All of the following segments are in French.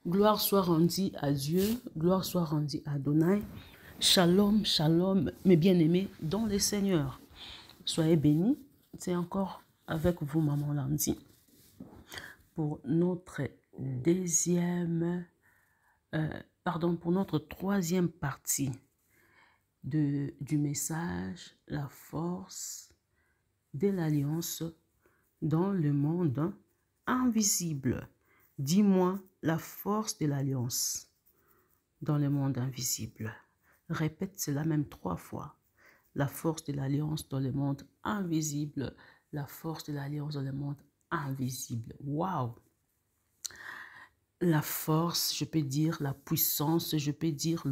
Gloire soit rendue à Dieu, gloire soit rendue à Adonai. Shalom, shalom, mes bien-aimés dans le Seigneur. Soyez bénis. C'est encore avec vous, Maman Landy, pour notre pour notre troisième partie du message, la force de l'alliance dans le monde invisible. Dis-moi la force de l'alliance dans le monde invisible. Répète cela même 3 fois. La force de l'alliance dans le monde invisible. La force de l'alliance dans le monde invisible. Waouh! La force, je peux dire la puissance, je peux dire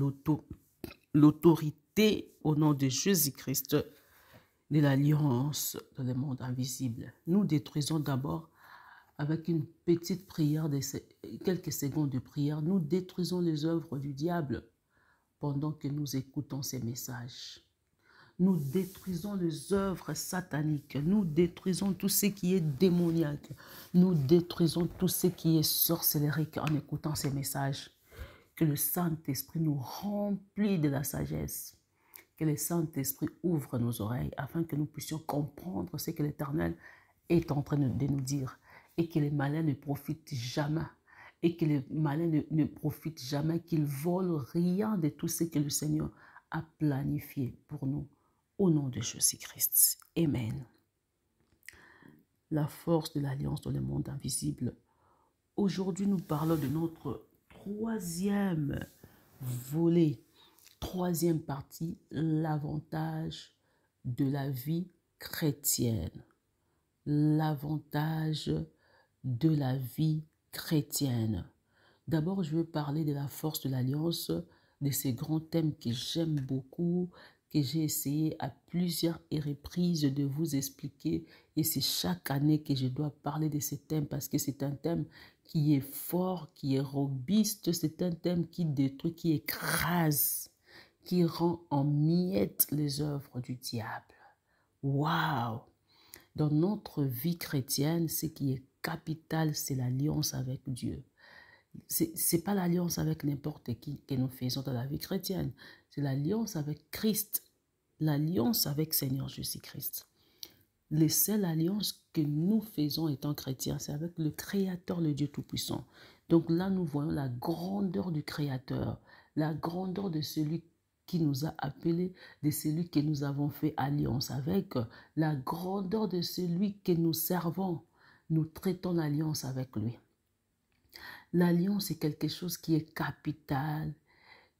l'autorité au nom de Jésus-Christ de l'alliance dans le monde invisible. Nous détruisons d'abord avec une petite prière, quelques secondes de prière, nous détruisons les œuvres du diable pendant que nous écoutons ces messages. Nous détruisons les œuvres sataniques, nous détruisons tout ce qui est démoniaque, nous détruisons tout ce qui est sorcellerique en écoutant ces messages. Que le Saint-Esprit nous remplisse de la sagesse, que le Saint-Esprit ouvre nos oreilles afin que nous puissions comprendre ce que l'Éternel est en train de nous dire et que les malins ne profitent jamais. Et que les malins ne profitent jamais, qu'ils volent rien de tout ce que le Seigneur a planifié pour nous. Au nom de Jésus-Christ. Amen. La force de l'alliance dans le monde invisible. Aujourd'hui, nous parlons de notre troisième volet, troisième partie, l'avantage de la vie chrétienne. L'avantage de la vie chrétienne. D'abord, je veux parler de la force de l'alliance, de ces grands thèmes que j'aime beaucoup, que j'ai essayé à plusieurs reprises de vous expliquer. Et c'est chaque année que je dois parler de ces thèmes parce que c'est un thème qui est fort, qui est robuste. C'est un thème qui détruit, qui écrase, qui rend en miettes les œuvres du diable. Waouh! Dans notre vie chrétienne, ce qui est capital, c'est l'alliance avec Dieu. Ce n'est pas l'alliance avec n'importe qui que nous faisons dans la vie chrétienne. C'est l'alliance avec Christ, l'alliance avec Seigneur Jésus-Christ. La seule alliance que nous faisons étant chrétiens, c'est avec le Créateur, le Dieu Tout-Puissant. Donc là, nous voyons la grandeur du Créateur, la grandeur de celui qui nous a appelés, de celui que nous avons fait alliance avec, la grandeur de celui que nous servons. Nous traitons l'alliance avec lui. L'alliance est quelque chose qui est capital,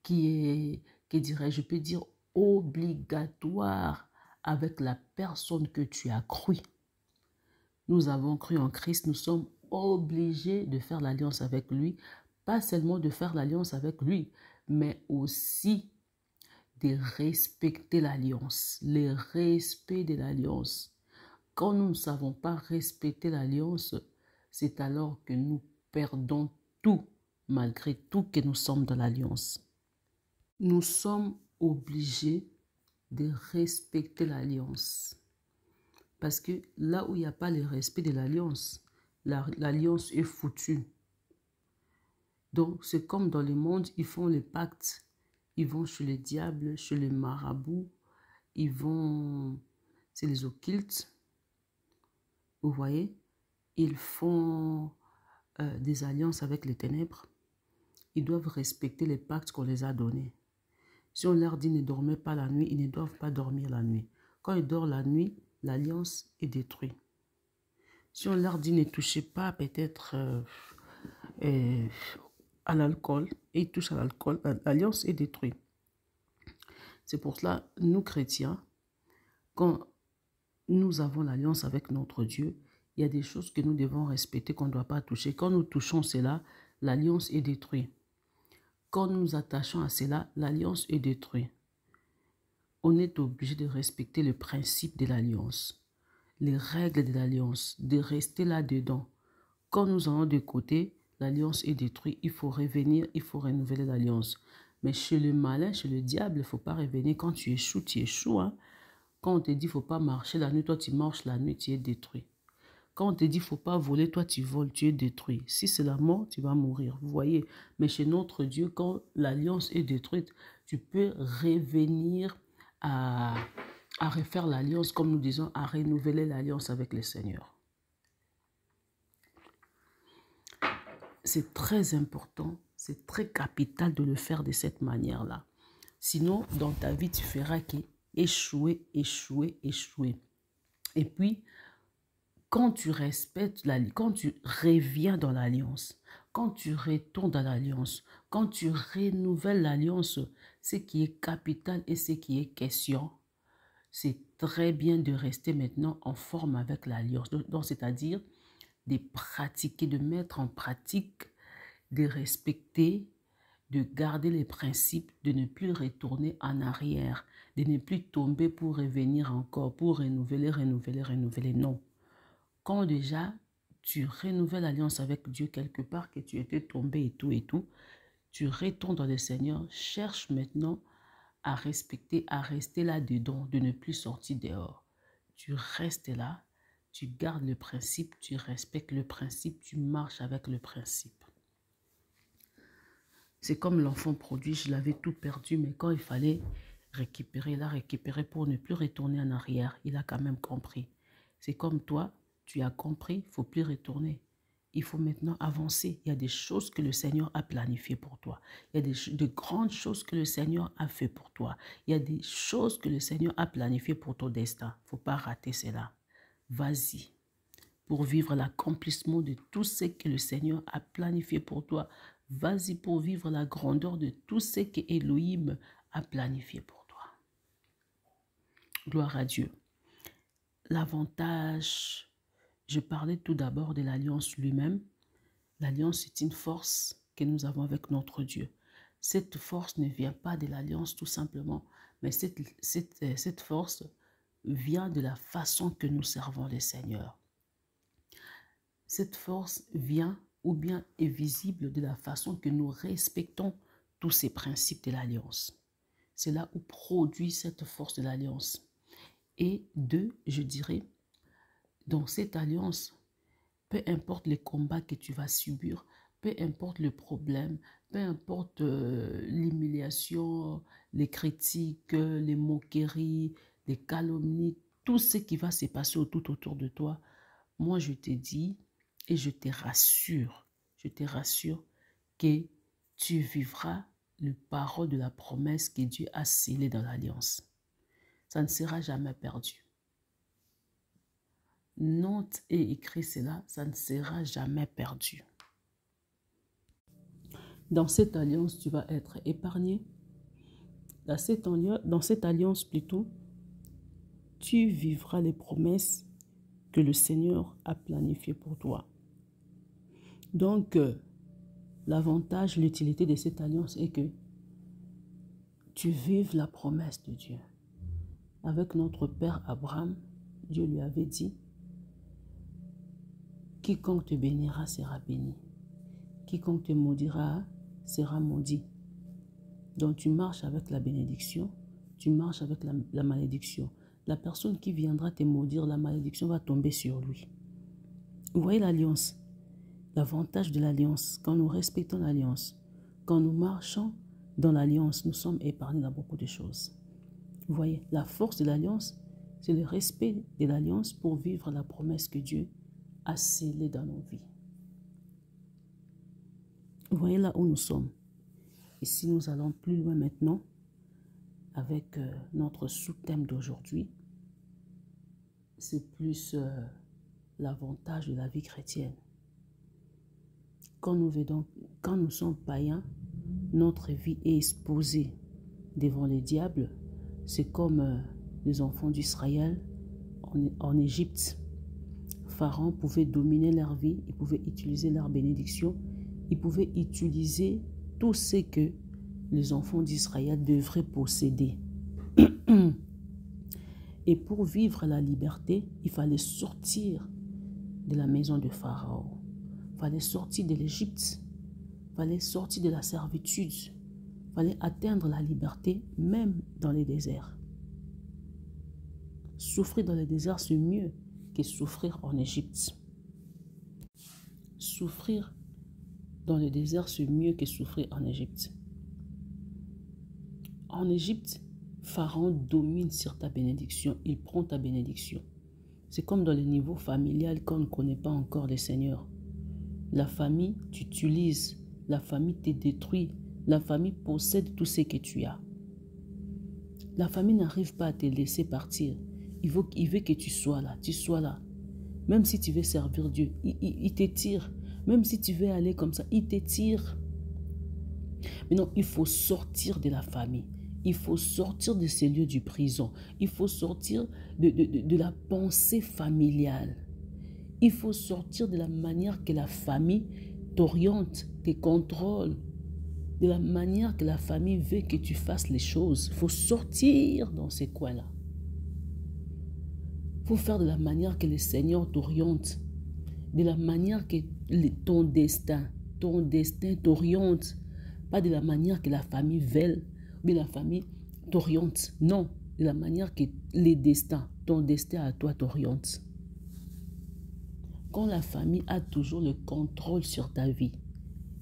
qui est, je peux dire, obligatoire avec la personne que tu as cru. Nous avons cru en Christ, nous sommes obligés de faire l'alliance avec lui, pas seulement de faire l'alliance avec lui, mais aussi de respecter l'alliance, le respect de l'alliance. Quand nous ne savons pas respecter l'alliance, c'est alors que nous perdons tout, malgré tout que nous sommes dans l'alliance. Nous sommes obligés de respecter l'alliance. Parce que là où il n'y a pas le respect de l'alliance, l'alliance est foutue. Donc, c'est comme dans le monde, ils font le pacte. Ils vont chez le diable, chez les marabouts. Ils vont... C'est les occultes. Vous voyez? Ils font des alliances avec les ténèbres. Ils doivent respecter les pactes qu'on les a donnés. Si on leur dit ne dormez pas la nuit, ils ne doivent pas dormir la nuit. Quand ils dorment la nuit, l'alliance est détruite. Si on leur dit ne touchez pas peut-être à l'alcool, et ils touchent à l'alcool, l'alliance est détruite. C'est pour cela, nous chrétiens, quand nous avons l'alliance avec notre Dieu, il y a des choses que nous devons respecter, qu'on ne doit pas toucher. Quand nous touchons cela, l'alliance est détruite. Quand nous nous attachons à cela, l'alliance est détruite. On est obligé de respecter le principe de l'alliance, les règles de l'alliance, de rester là-dedans. Quand nous allons de côté, l'alliance est détruite. Il faut revenir, il faut renouveler l'alliance. Mais chez le malin, chez le diable, il ne faut pas revenir. Quand tu échoues, tu échoues. Hein? Quand on te dit qu'il ne faut pas marcher la nuit, toi tu marches la nuit, tu es détruit. Quand on te dit, il ne faut pas voler, toi, tu voles, tu es détruit. Si c'est la mort, tu vas mourir. Vous voyez. Mais chez notre Dieu, quand l'alliance est détruite, tu peux revenir à refaire l'alliance, comme nous disons, à renouveler l'alliance avec le Seigneur. C'est très important, c'est très capital de le faire de cette manière-là. Sinon, dans ta vie, tu feras qu'échouer, échouer, échouer. Et puis, quand tu respectes quand tu reviens dans l'alliance, quand tu retournes dans l'alliance, quand tu renouvelles l'alliance, ce qui est capital et ce qui est question, c'est très bien de rester maintenant en forme avec l'alliance. Donc, c'est-à-dire de pratiquer, de mettre en pratique, de respecter, de garder les principes, de ne plus retourner en arrière, de ne plus tomber pour revenir encore, pour renouveler, renouveler, renouveler. Non. Quand déjà tu renouvelles l'alliance avec Dieu quelque part, que tu étais tombé et tout, tu retournes dans le Seigneur, cherche maintenant à respecter, à rester là-dedans, de ne plus sortir dehors. Tu restes là, tu gardes le principe, tu respectes le principe, tu marches avec le principe. C'est comme l'enfant produit, je l'avais tout perdu, mais quand il fallait récupérer, il a récupéré pour ne plus retourner en arrière. Il a quand même compris. C'est comme toi, tu as compris, il ne faut plus retourner. Il faut maintenant avancer. Il y a des choses que le Seigneur a planifiées pour toi. Il y a de grandes choses que le Seigneur a fait pour toi. Il y a des choses que le Seigneur a planifiées pour ton destin. Il ne faut pas rater cela. Vas-y. Pour vivre l'accomplissement de tout ce que le Seigneur a planifié pour toi. Vas-y pour vivre la grandeur de tout ce que Elohim a planifié pour toi. Gloire à Dieu. L'avantage, je parlais tout d'abord de l'alliance lui-même. L'alliance est une force que nous avons avec notre Dieu. Cette force ne vient pas de l'alliance tout simplement, mais cette force vient de la façon que nous servons le Seigneur. Cette force vient ou bien est visible de la façon que nous respectons tous ces principes de l'alliance. C'est là où produit cette force de l'alliance. Et deux, je dirais, dans cette alliance, peu importe les combats que tu vas subir, peu importe le problème, peu importe l'humiliation, les critiques, les moqueries, les calomnies, tout ce qui va se passer tout autour de toi, moi je te dis et je te rassure que tu vivras le parole de la promesse que Dieu a scellée dans l'alliance. Ça ne sera jamais perdu. Note et écris cela, ça ne sera jamais perdu. Dans cette alliance, tu vas être épargné. Dans cette alliance plutôt, tu vivras les promesses que le Seigneur a planifiées pour toi. Donc, l'avantage, l'utilité de cette alliance est que tu vives la promesse de Dieu. Avec notre père Abraham, Dieu lui avait dit, quiconque te bénira sera béni. Quiconque te maudira sera maudit. Donc tu marches avec la bénédiction, tu marches avec la malédiction. La personne qui viendra te maudire, la malédiction va tomber sur lui. Vous voyez l'alliance? L'avantage de l'alliance, quand nous respectons l'alliance, quand nous marchons dans l'alliance, nous sommes épargnés dans beaucoup de choses. Vous voyez, la force de l'alliance, c'est le respect de l'alliance pour vivre la promesse que Dieu a scellée dans nos vies. Vous voyez là où nous sommes. Et si nous allons plus loin maintenant, avec notre sous-thème d'aujourd'hui, c'est plus l'avantage de la vie chrétienne. Quand nous sommes païens, notre vie est exposée devant les diables. C'est comme les enfants d'Israël en Égypte. Pharaon pouvait dominer leur vie, il pouvait utiliser leur bénédiction, il pouvait utiliser tout ce que les enfants d'Israël devraient posséder. Et pour vivre la liberté, il fallait sortir de la maison de Pharaon. Il fallait sortir de l'Égypte. Il fallait sortir de la servitude. Il fallait atteindre la liberté même dans les déserts. Souffrir dans les déserts, c'est mieux que souffrir en Égypte. souffrir dans le désert, c'est mieux que souffrir en Égypte. En Égypte, Pharaon domine sur ta bénédiction. Il prend ta bénédiction. C'est comme dans le niveau familial quand on ne connaît pas encore le Seigneur. La famille t'utilise. La famille te détruit. La famille possède tout ce que tu as. La famille n'arrive pas à te laisser partir. Il veut que tu sois là. Tu sois là. Même si tu veux servir Dieu, il t'étire. Même si tu veux aller comme ça, il t'étire. Mais non, il faut sortir de la famille. Il faut sortir de ces lieux du prison. Il faut sortir de la pensée familiale. Il faut sortir de la manière que la famille t'oriente, te contrôle, de la manière que la famille veut que tu fasses les choses. Il faut sortir dans ces coins-là. Il faut faire de la manière que le Seigneur t'oriente, de la manière que ton destin t'oriente, pas de la manière que la famille veut, mais la famille t'oriente. Non, de la manière que ton destin à toi t'oriente. Quand la famille a toujours le contrôle sur ta vie,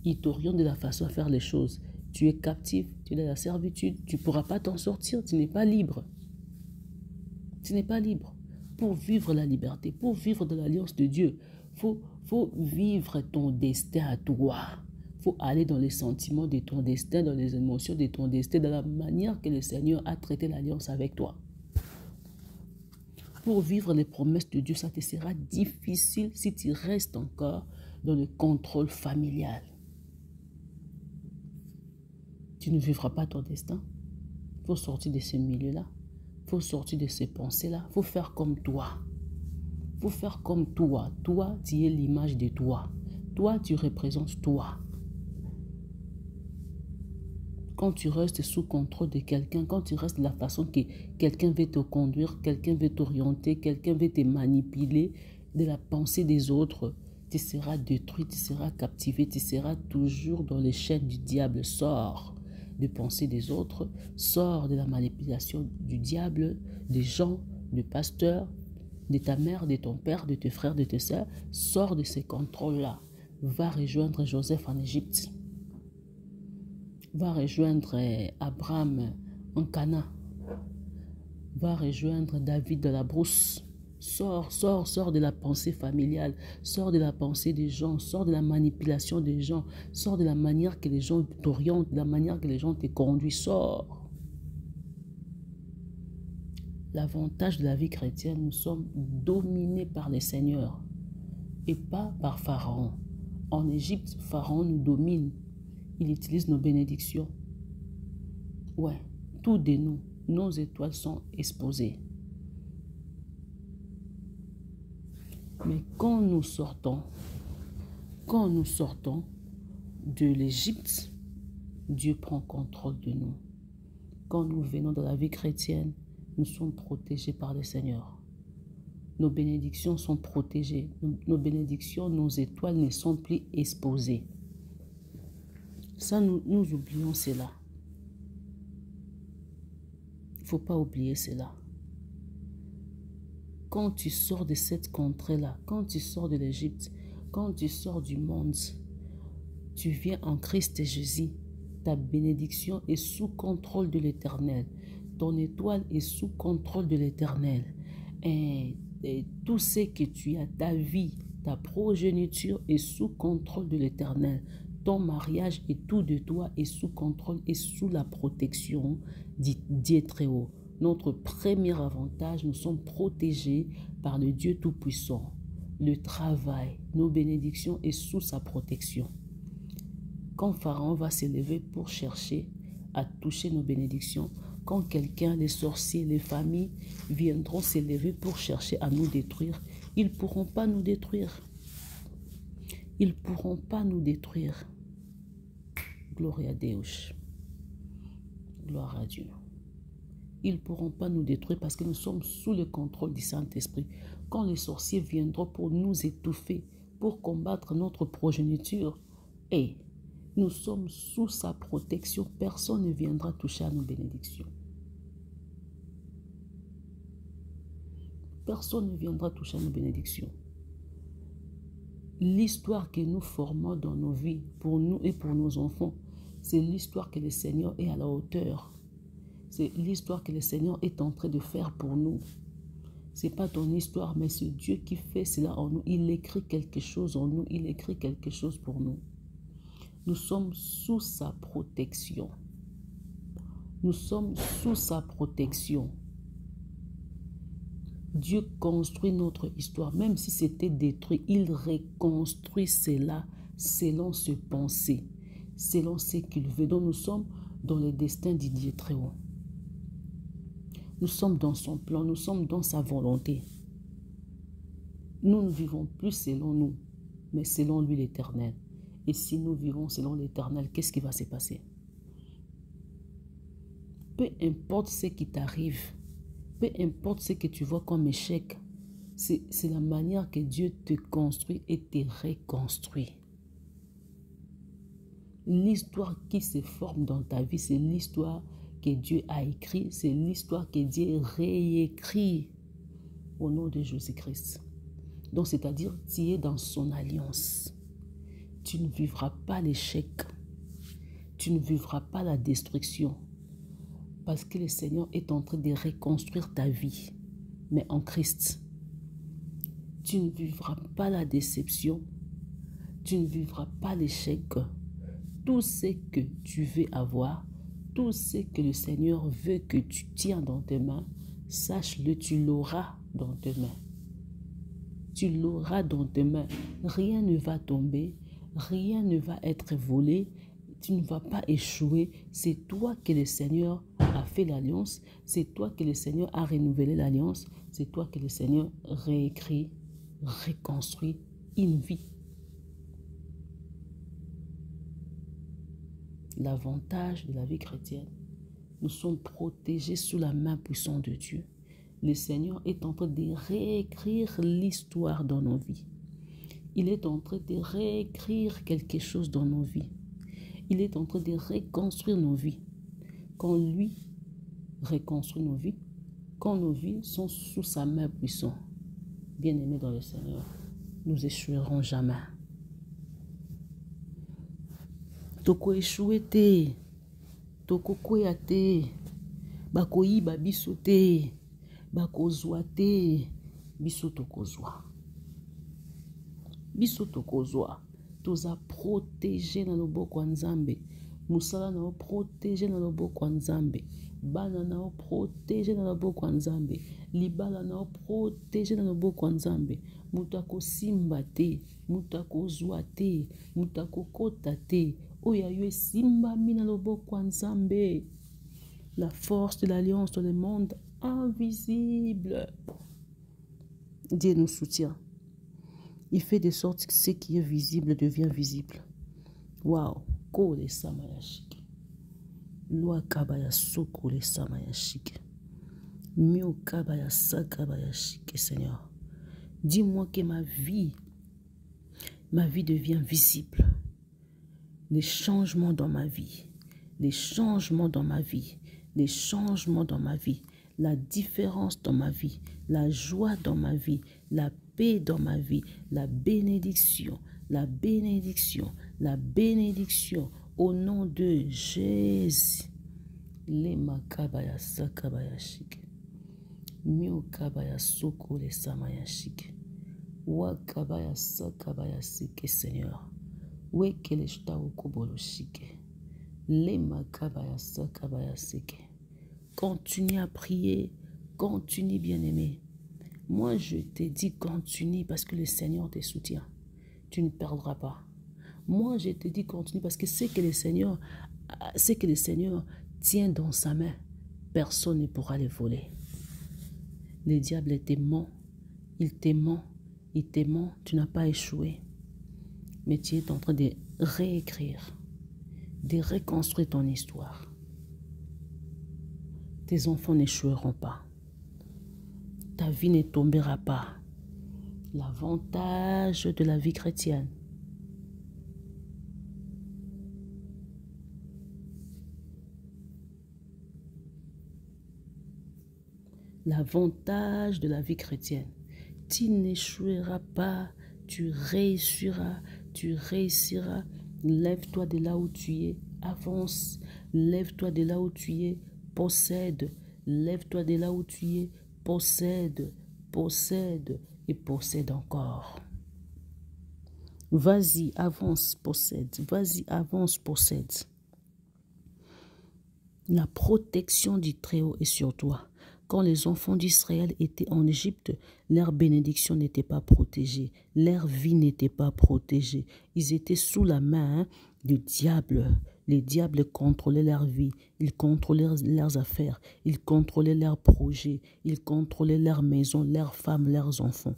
il t'oriente de la façon à faire les choses. Tu es captif, tu es dans la servitude, tu ne pourras pas t'en sortir, tu n'es pas libre. Tu n'es pas libre. Pour vivre la liberté, pour vivre de l'alliance de Dieu, faut vivre ton destin à toi. Il faut aller dans les sentiments de ton destin, dans les émotions de ton destin, dans la manière que le Seigneur a traité l'alliance avec toi. Pour vivre les promesses de Dieu, ça te sera difficile si tu restes encore dans le contrôle familial. Tu ne vivras pas ton destin. Il faut sortir de ce milieu-là. Il faut sortir de ces pensées-là. Il faut faire comme toi. Il faut faire comme toi. Toi, tu es l'image de toi. Toi, tu représentes toi. Quand tu restes sous contrôle de quelqu'un, quand tu restes de la façon que quelqu'un veut te conduire, quelqu'un veut t'orienter, quelqu'un veut te manipuler de la pensée des autres, tu seras détruit, tu seras captivé, tu seras toujours dans les chaînes du diable. Sors de pensée des autres, sors de la manipulation du diable, des gens, du pasteur, de ta mère, de ton père, de tes frères, de tes soeurs. Sors de ces contrôles-là. Va rejoindre Joseph en Égypte. Va rejoindre Abraham en Cana. Va rejoindre David de la brousse. Sors de la pensée familiale. Sors de la pensée des gens. Sors de la manipulation des gens. Sors de la manière que les gens t'orientent, de la manière que les gens te conduisent. Sors. L'avantage de la vie chrétienne, nous sommes dominés par le Seigneur et pas par Pharaon. En Égypte, Pharaon nous domine. Il utilise nos bénédictions. Ouais, tout de nous, nos étoiles sont exposées. Mais quand nous sortons de l'Égypte, Dieu prend contrôle de nous. Quand nous venons dans la vie chrétienne, nous sommes protégés par le Seigneur. Nos bénédictions sont protégées. Nos bénédictions, nos étoiles ne sont plus exposées. Ça, nous oublions cela. Il ne faut pas oublier cela. Quand tu sors de cette contrée-là, quand tu sors de l'Égypte, quand tu sors du monde, tu viens en Christ Jésus. Ta bénédiction est sous contrôle de l'Éternel. Ton étoile est sous contrôle de l'Éternel. Et tout ce que tu as, ta vie, ta progéniture est sous contrôle de l'Éternel. Ton mariage et tout de toi est sous contrôle et sous la protection d'Dieu très haut. Notre premier avantage, nous sommes protégés par le Dieu Tout-Puissant. Le travail, nos bénédictions est sous sa protection. Quand Pharaon va s'élever pour chercher à toucher nos bénédictions, quand quelqu'un, les sorciers, les familles viendront s'élever pour chercher à nous détruire, ils ne pourront pas nous détruire. Ils ne pourront pas nous détruire. Gloria a Deus. Gloire à Dieu. Ils ne pourront pas nous détruire parce que nous sommes sous le contrôle du Saint-Esprit. Quand les sorciers viendront pour nous étouffer, pour combattre notre progéniture, et nous sommes sous sa protection, personne ne viendra toucher à nos bénédictions. Personne ne viendra toucher à nos bénédictions. L'histoire que nous formons dans nos vies, pour nous et pour nos enfants, c'est l'histoire que le Seigneur est à la hauteur. C'est l'histoire que le Seigneur est en train de faire pour nous. Ce n'est pas ton histoire, mais c'est Dieu qui fait cela en nous. Il écrit quelque chose en nous. Il écrit quelque chose pour nous. Nous sommes sous sa protection. Nous sommes sous sa protection. Dieu construit notre histoire. Même si c'était détruit, il reconstruit cela selon ses pensées, selon ce qu'il veut. Donc nous sommes dans le destin du Dieu très haut. Nous sommes dans son plan, nous sommes dans sa volonté. Nous ne vivons plus selon nous, mais selon lui l'Éternel. Et si nous vivons selon l'Éternel, qu'est-ce qui va se passer? Peu importe ce qui t'arrive, peu importe ce que tu vois comme échec, c'est la manière que Dieu te construit et te reconstruit. L'histoire qui se forme dans ta vie, c'est l'histoire que Dieu a écrite, c'est l'histoire que Dieu réécrit au nom de Jésus-Christ. Donc, c'est-à-dire, tu es dans son alliance. Tu ne vivras pas l'échec. Tu ne vivras pas la destruction. Parce que le Seigneur est en train de reconstruire ta vie, mais en Christ. Tu ne vivras pas la déception. Tu ne vivras pas l'échec. Tout ce que tu veux avoir, tout ce que le Seigneur veut que tu tiens dans tes mains, sache-le, tu l'auras dans tes mains. Tu l'auras dans tes mains. Rien ne va tomber, rien ne va être volé. Tu ne vas pas échouer. C'est toi que le Seigneur a fait l'alliance. C'est toi que le Seigneur a renouvelé l'alliance. C'est toi que le Seigneur réécrit, reconstruit une vie. L'avantage de la vie chrétienne, nous sommes protégés sous la main puissante de Dieu. Le Seigneur est en train de réécrire l'histoire dans nos vies. Il est en train de réécrire quelque chose dans nos vies. Il est en train de reconstruire nos vies. Quand lui reconstruit nos vies, quand nos vies sont sous sa main puissante, bien-aimés dans le Seigneur, nous échouerons jamais. Toko échoué te, toko kwea te, bako yiba biso te, bako zwa te, biso toko zwa. Biso toko zwa. Toza protégé na loboko ya Nzambe. Musala na o protégé na loboko ya Nzambe. Bana na o protégé na loboko ya Nzambe. Libala na o protégé na loboko ya Nzambe. Mutu akosimba te, mutu akozwa te, mutu akokota te. Oya yo esimbami na loboko ya Nzambe. La force de l'alliance dans le monde invisible. Dieu nous soutient. Il fait de sorte que ce qui est visible devient visible. Waouh! Kole samayashike. Loi kabaya soko le samayashike. Mio kabaya sakabayashike, Seigneur. Dis-moi que ma vie devient visible. Les changements dans ma vie, les changements dans ma vie, les changements dans ma vie, la différence dans ma vie, la joie dans ma vie, la paix dans ma vie, la bénédiction, la bénédiction, la bénédiction au nom de Jésus. Les makabaya sakabaya shike. Mio kabaya soko le samaya shike. Wakabaya sakabaya sike, Seigneur. Wekele shta ukobolo shike. Les makabaya sakabaya sike. Continue à prier, continue bien-aimé. Moi, je te dis continue parce que le Seigneur te soutient. Tu ne perdras pas. Moi, je te dis continue parce que ce que le Seigneur tient dans sa main, personne ne pourra le voler. Le diable te ment, il te ment, tu n'as pas échoué. Mais tu es en train de réécrire, de reconstruire ton histoire. Tes enfants n'échoueront pas. Ta vie ne tombera pas. L'avantage de la vie chrétienne. L'avantage de la vie chrétienne. Tu n'échoueras pas, Tu réussiras, tu réussiras. Lève-toi de là où tu es, avance. Lève-toi de là où tu es, possède. Lève-toi de là où tu es, possède, possède et possède encore. Vas-y, avance, possède. Vas-y, avance, possède. La protection du Très-Haut est sur toi. Quand les enfants d'Israël étaient en Égypte, leur bénédiction n'était pas protégée. Leur vie n'était pas protégée. Ils étaient sous la main du diable. Les diables contrôlaient leur vie. Ils contrôlaient leurs affaires. Ils contrôlaient leurs projets. Ils contrôlaient leurs maisons, leurs femmes, leurs enfants.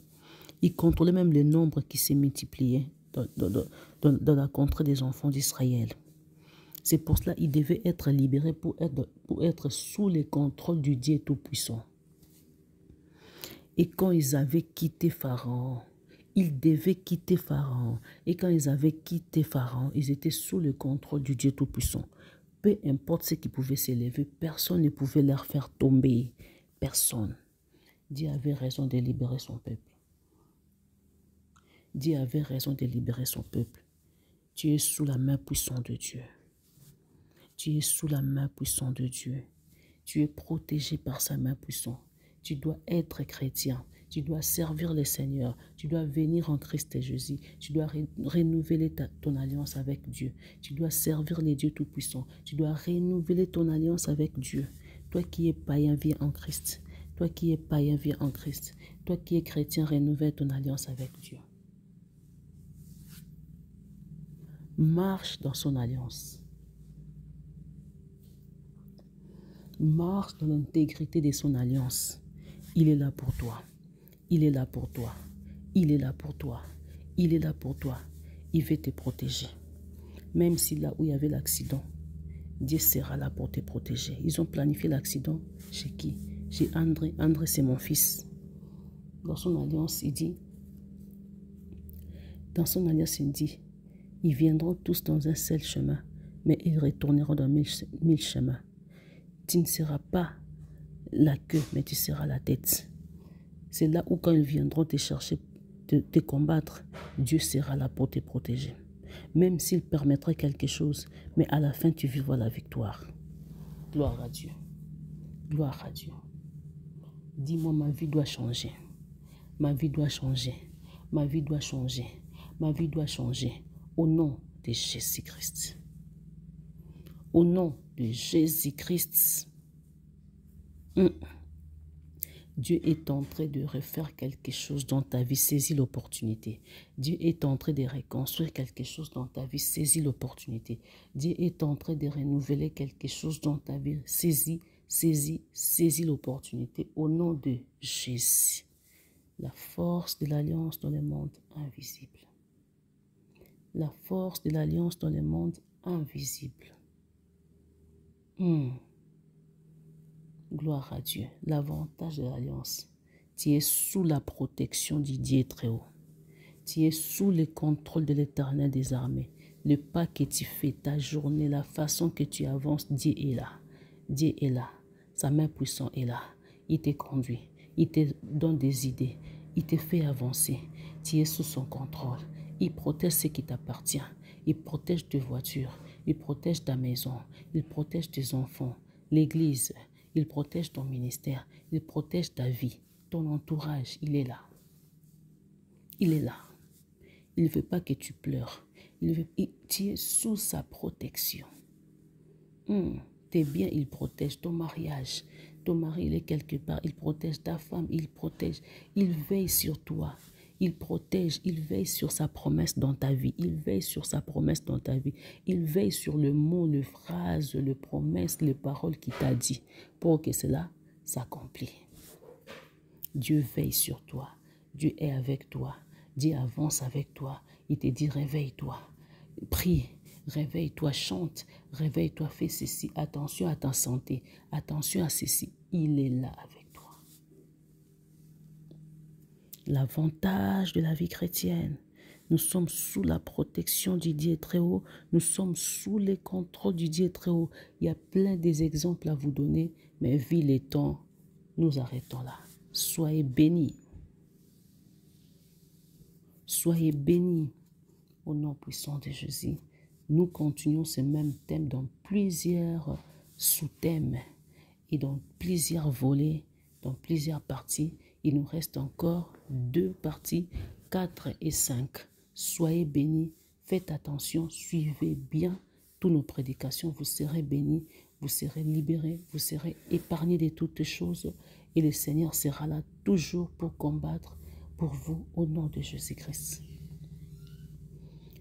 Ils contrôlaient même le nombre qui se multipliait dans la contrée des enfants d'Israël. C'est pour cela qu'ils devaient être libérés pour être sous le contrôle du Dieu Tout-Puissant. Et quand ils avaient quitté Pharaon, ils devaient quitter Pharaon. Et quand ils avaient quitté Pharaon, ils étaient sous le contrôle du Dieu Tout-Puissant. Peu importe ce qui pouvait s'élever, personne ne pouvait leur faire tomber. Personne. Dieu avait raison de libérer son peuple. Dieu avait raison de libérer son peuple. Tu es sous la main puissante de Dieu. Tu es sous la main puissante de Dieu. Tu es protégé par sa main puissante. Tu dois être chrétien. Tu dois servir le Seigneur. Tu dois venir en Christ Jésus. Tu dois renouveler ton alliance avec Dieu. Tu dois servir les dieux tout-puissants. Tu dois renouveler ton alliance avec Dieu. Toi qui es païen, viens en Christ. Toi qui es païen, viens en Christ. Toi qui es chrétien, renouvelle ton alliance avec Dieu. Marche dans son alliance. Marche dans l'intégrité de son alliance. Il est là pour toi. Il est là pour toi. Il est là pour toi. Il est là pour toi. Il veut te protéger. Même si là où il y avait l'accident, Dieu sera là pour te protéger. Ils ont planifié l'accident chez qui? Chez André. André, c'est mon fils. Dans son alliance, il dit, ils viendront tous dans un seul chemin, mais ils retourneront dans mille chemins. Tu ne seras pas la queue, mais tu seras la tête. C'est là où quand ils viendront te chercher, te combattre, Dieu sera là pour te protéger. Même s'il permettrait quelque chose, mais à la fin, tu vivras la victoire. Gloire à Dieu. Gloire à Dieu. Dis-moi, ma vie doit changer. Ma vie doit changer. Ma vie doit changer. Ma vie doit changer. Au nom de Jésus-Christ. Au nom de Jésus-Christ. Dieu est en train de refaire quelque chose dans ta vie. Saisis l'opportunité. Dieu est en train de reconstruire quelque chose dans ta vie. Saisis l'opportunité. Dieu est en train de renouveler quelque chose dans ta vie. Saisis l'opportunité. Au nom de Jésus. La force de l'alliance dans le monde invisible. La force de l'alliance dans le monde invisible. Gloire à Dieu. L'avantage de l'alliance. Tu es sous la protection du Dieu très haut. Tu es sous le contrôle de l'Éternel des armées. Le pas que tu fais, ta journée, la façon que tu avances, Dieu est là. Dieu est là. Sa main puissante est là. Il te conduit. Il te donne des idées. Il te fait avancer. Tu es sous son contrôle. Il protège ce qui t'appartient. Il protège tes voitures. Il protège ta maison. Il protège tes enfants. L'église. Il protège ton ministère. Il protège ta vie. Ton entourage, il est là. Il est là. Il ne veut pas que tu pleures. Tu es sous sa protection. Tes biens, il protège. Ton mariage. Ton mari, il est quelque part. Il protège ta femme. Il protège. Il veille sur toi. Il protège, il veille sur sa promesse dans ta vie. Il veille sur sa promesse dans ta vie. Il veille sur le mot, les phrases, les promesses, les paroles qu'il t'a dit pour que cela s'accomplisse. Dieu veille sur toi. Dieu est avec toi. Dieu avance avec toi. Il te dit réveille-toi. Prie, réveille-toi, chante, réveille-toi, fais ceci. Attention à ta santé. Attention à ceci. Il est là avec toi. L'avantage de la vie chrétienne. Nous sommes sous la protection du Dieu très haut. Nous sommes sous les contrôles du Dieu très haut. Il y a plein d'exemples à vous donner, mais vu les temps, nous arrêtons là. Soyez bénis. Soyez bénis au nom puissant de Jésus. Nous continuons ce même thème dans plusieurs sous-thèmes et dans plusieurs volets, dans plusieurs parties. Il nous reste encore 2 parties, 4 et 5. Soyez bénis, faites attention, suivez bien toutes nos prédications. Vous serez bénis, vous serez libérés, vous serez épargnés de toutes choses. Et le Seigneur sera là toujours pour combattre pour vous au nom de Jésus-Christ.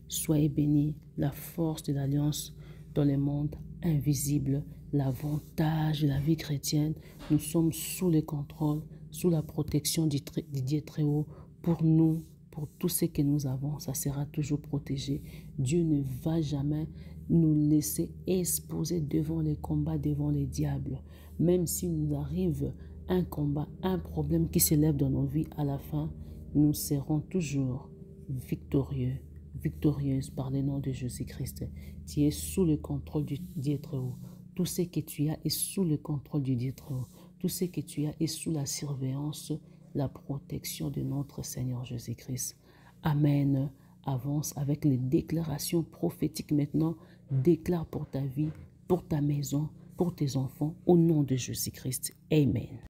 Soyez bénis, la force de l'alliance dans le monde invisible, l'avantage de la vie chrétienne. Nous sommes sous le contrôle, sous la protection du Dieu très haut. Pour nous, pour tout ce que nous avons, ça sera toujours protégé. Dieu ne va jamais nous laisser exposer devant les combats, devant les diables. Même s'il nous arrive un combat, un problème qui s'élève dans nos vies, à la fin, nous serons toujours victorieux. Victorieuse par le nom de Jésus-Christ. Tu es sous le contrôle du Dieu très haut. Tout ce que tu as est sous le contrôle du Dieu très haut. Tout ce que tu as est sous la surveillance, la protection de notre Seigneur Jésus-Christ. Amen. Avance avec les déclarations prophétiques maintenant. Déclare pour ta vie, pour ta maison, pour tes enfants, au nom de Jésus-Christ. Amen.